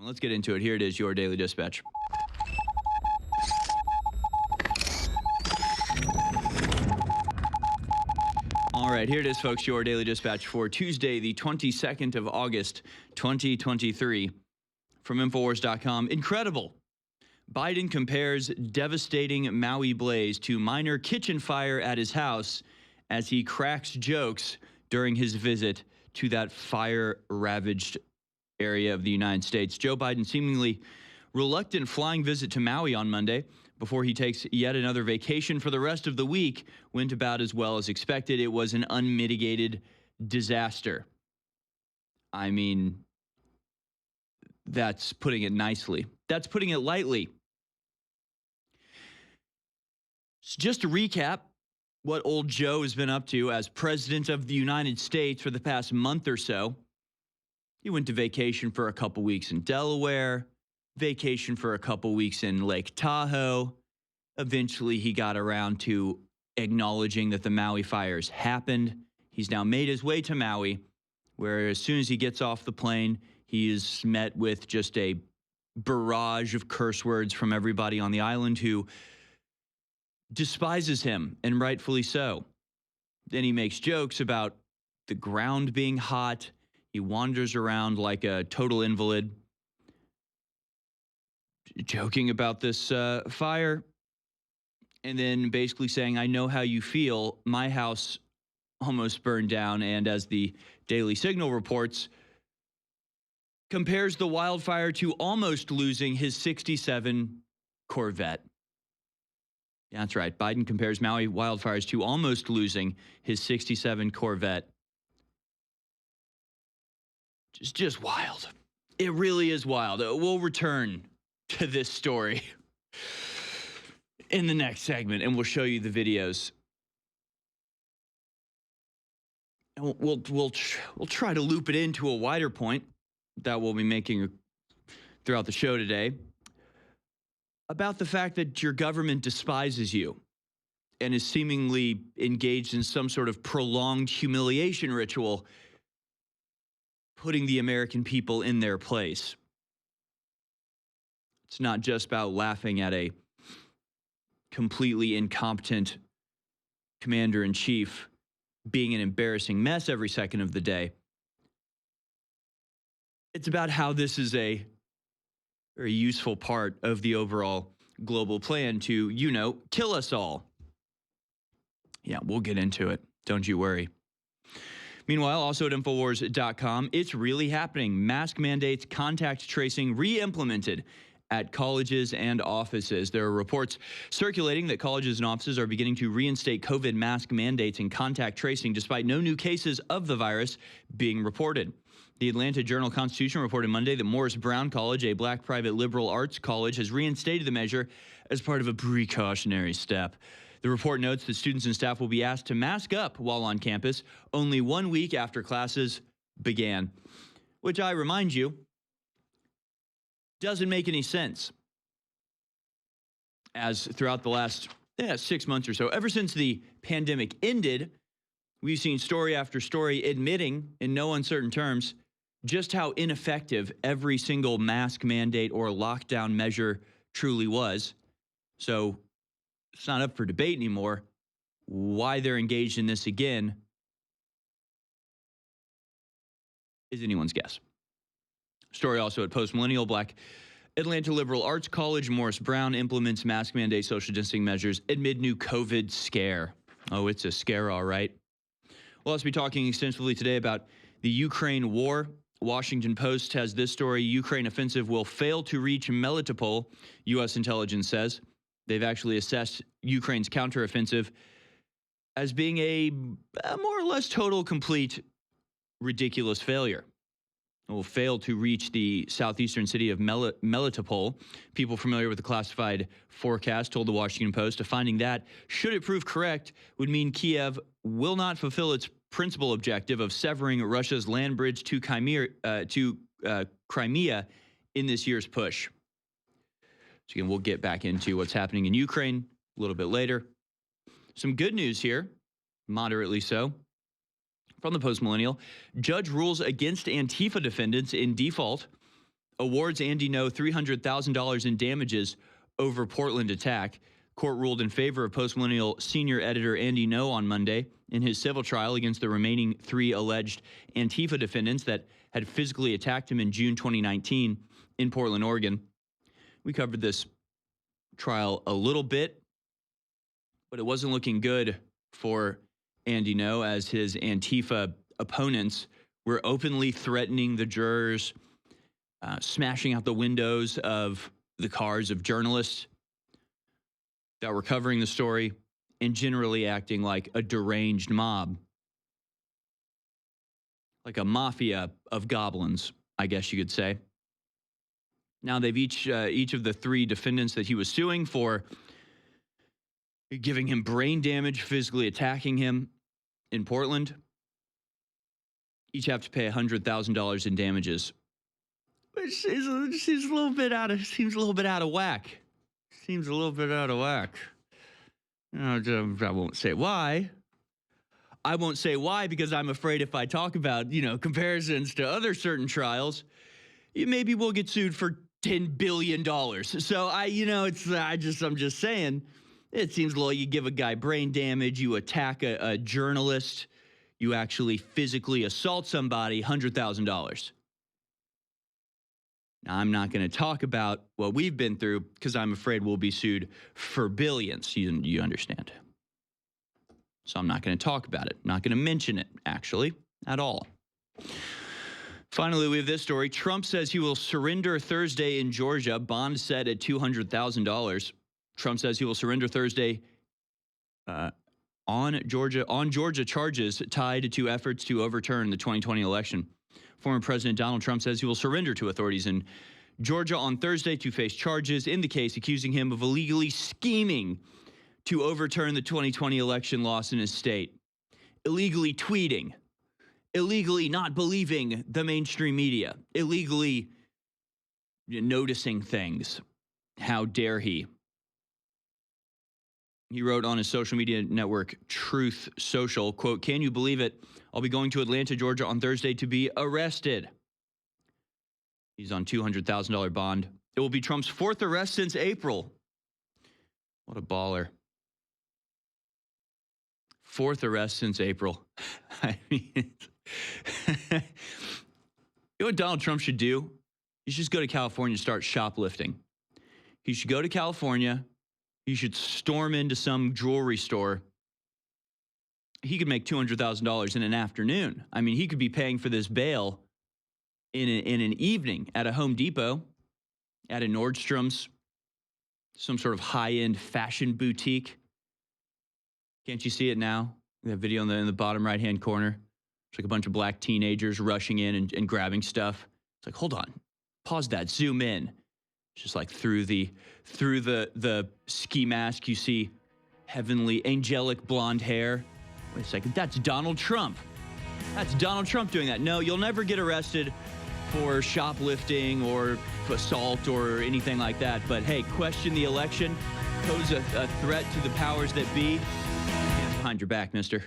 Let's get into it. Here it is, your Daily Dispatch. All right, here it is, folks, your Daily Dispatch for Tuesday, the 22nd of August, 2023. From Infowars.com. Incredible. Biden compares devastating Maui blaze to minor kitchen fire at his house as he cracks jokes during his visit to that fire-ravaged area of the United States. Joe Biden seemingly reluctant flying visit to Maui on Monday before he takes yet another vacation for the rest of the week went about as well as expected. It was an unmitigated disaster. I mean, that's putting it nicely. That's putting it lightly. Just to recap what old Joe has been up to as president of the United States for the past month or so. He went to vacation for a couple weeks in Delaware, vacation for a couple weeks in Lake Tahoe. Eventually, he got around to acknowledging that the Maui fires happened. He's now made his way to Maui, where as soon as he gets off the plane, he is met with just a barrage of curse words from everybody on the island who despises him, and rightfully so. Then he makes jokes about the ground being hot. He wanders around like a total invalid, joking about this fire, and then basically saying, I know how you feel. My house almost burned down, and as the Daily Signal reports, compares the wildfire to almost losing his 67 Corvette. That's right. Biden compares Maui wildfires to almost losing his 67 Corvette. Just wild. It really is wild. We'll return to this story in the next segment, and we'll show you the videos. And we'll try to loop it into a wider point that we'll be making throughout the show today about the fact that your government despises you and is seemingly engaged in some sort of prolonged humiliation ritual, putting the American people in their place. It's not just about laughing at a completely incompetent commander-in-chief being an embarrassing mess every second of the day. It's about how this is a very useful part of the overall global plan to, kill us all. Yeah, we'll get into it. Don't you worry. Meanwhile, also at Infowars.com, it's really happening. Mask mandates, contact tracing re-implemented at colleges and offices. There are reports circulating that colleges and offices are beginning to reinstate COVID mask mandates and contact tracing despite no new cases of the virus being reported. The Atlanta Journal-Constitution reported Monday that Morris Brown College, a black private liberal arts college, has reinstated the measure as part of a precautionary step. The report notes that students and staff will be asked to mask up while on campus only 1 week after classes began, which I remind you, doesn't make any sense. As throughout the last 6 months or so, ever since the pandemic ended, we've seen story after story admitting in no uncertain terms just how ineffective every single mask mandate or lockdown measure truly was. So it's not up for debate anymore. Why they're engaged in this again is anyone's guess. Story also at Post-Millennial. Black Atlanta Liberal Arts College, Morris Brown implements mask mandate social distancing measures amid new COVID scare. Oh, it's a scare, all right. We'll also be talking extensively today about the Ukraine war. Washington Post has this story: Ukraine offensive will fail to reach Melitopol, U.S. intelligence says. They've actually assessed Ukraine's counteroffensive as being a more or less total, complete, ridiculous failure. It will fail to reach the southeastern city of Melitopol. People familiar with the classified forecast told the Washington Post a finding that, should it prove correct, would mean Kiev will not fulfill its principal objective of severing Russia's land bridge to Crimea in this year's push. So again, we'll get back into what's happening in Ukraine a little bit later. Some good news here, moderately so. From the Post-Millennial, judge rules against Antifa defendants in default awards Andy Ngo $300,000 in damages over Portland attack. Court ruled in favor of Post-Millennial senior editor Andy Ngo on Monday in his civil trial against the remaining 3 alleged Antifa defendants that had physically attacked him in June 2019 in Portland, Oregon. We covered this trial a little bit, but it wasn't looking good for Andy Ngo as his Antifa opponents were openly threatening the jurors, smashing out the windows of the cars of journalists that were covering the story, and generally acting like a deranged mob. Like a mafia of goblins, I guess you could say. Now they've each of the 3 defendants that he was suing for giving him brain damage, physically attacking him in Portland, each have to pay $100,000 in damages. Which seems a little bit out of whack. Seems a little bit out of whack. I won't say why. I won't say why because I'm afraid if I talk about, comparisons to other certain trials, maybe we'll get sued for $10 billion. So I'm just saying, it seems like you give a guy brain damage, you attack a journalist, you actually physically assault somebody, $100,000. Now, I'm not going to talk about what we've been through because I'm afraid we'll be sued for billions. You understand? So I'm not going to talk about it. I'm not going to mention it, actually, at all. Finally, we have this story. Trump says he will surrender Thursday in Georgia. Bond set at $200,000. Trump says he will surrender Thursday on Georgia charges tied to efforts to overturn the 2020 election. Former President Donald Trump says he will surrender to authorities in Georgia on Thursday to face charges in the case accusing him of illegally scheming to overturn the 2020 election loss in his state, illegally tweeting, illegally not believing the mainstream media, illegally noticing things. How dare he? He wrote on his social media network, Truth Social, quote, "Can you believe it? I'll be going to Atlanta, Georgia on Thursday to be arrested." He's on $200,000 bond. It will be Trump's 4th arrest since April. What a baller. 4th arrest since April. I mean, you know what Donald Trump should do? He should just go to California and start shoplifting. He should go to California. He should storm into some jewelry store. He could make $200,000 in an afternoon. I mean, he could be paying for this bail in an evening at a Home Depot, at a Nordstrom's, some sort of high-end fashion boutique. Can't you see it now? That video in the bottom right-hand corner. It's like a bunch of black teenagers rushing in and grabbing stuff. It's like, hold on, pause that, zoom in. It's just like through the ski mask, you see heavenly, angelic blonde hair. Wait a second, that's Donald Trump. That's Donald Trump doing that. No, you'll never get arrested for shoplifting or assault or anything like that. But hey, question the election, pose a threat to the powers that be. Hands behind your back, mister.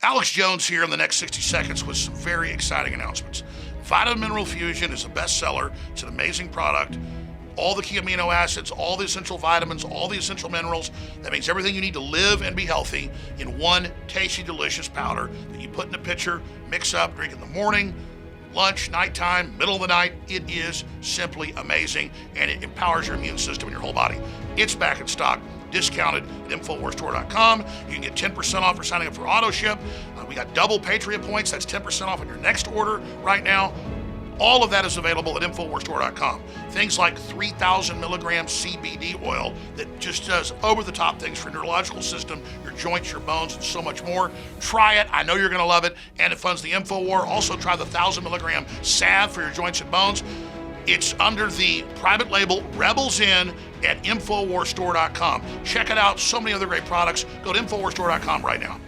Alex Jones here in the next 60 seconds with some very exciting announcements. Vitamin Mineral Fusion is a bestseller. It's an amazing product. All the key amino acids, all the essential vitamins, all the essential minerals. That means everything you need to live and be healthy in one tasty, delicious powder that you put in a pitcher, mix up, drink in the morning, lunch, nighttime, middle of the night. It is simply amazing, and it empowers your immune system and your whole body. It's back in stock, discounted at InfoWarsStore.com. You can get 10% off for signing up for auto ship. We got double Patriot points. That's 10% off on your next order right now. All of that is available at InfoWarsStore.com. Things like 3,000 milligrams CBD oil that just does over-the-top things for your neurological system, your joints, your bones, and so much more. Try it. I know you're going to love it, and it funds the InfoWar. Also, try the 1,000 milligram salve for your joints and bones. It's under the private label Rebels In at InfoWarsStore.com. Check it out. So many other great products. Go to InfoWarsStore.com right now.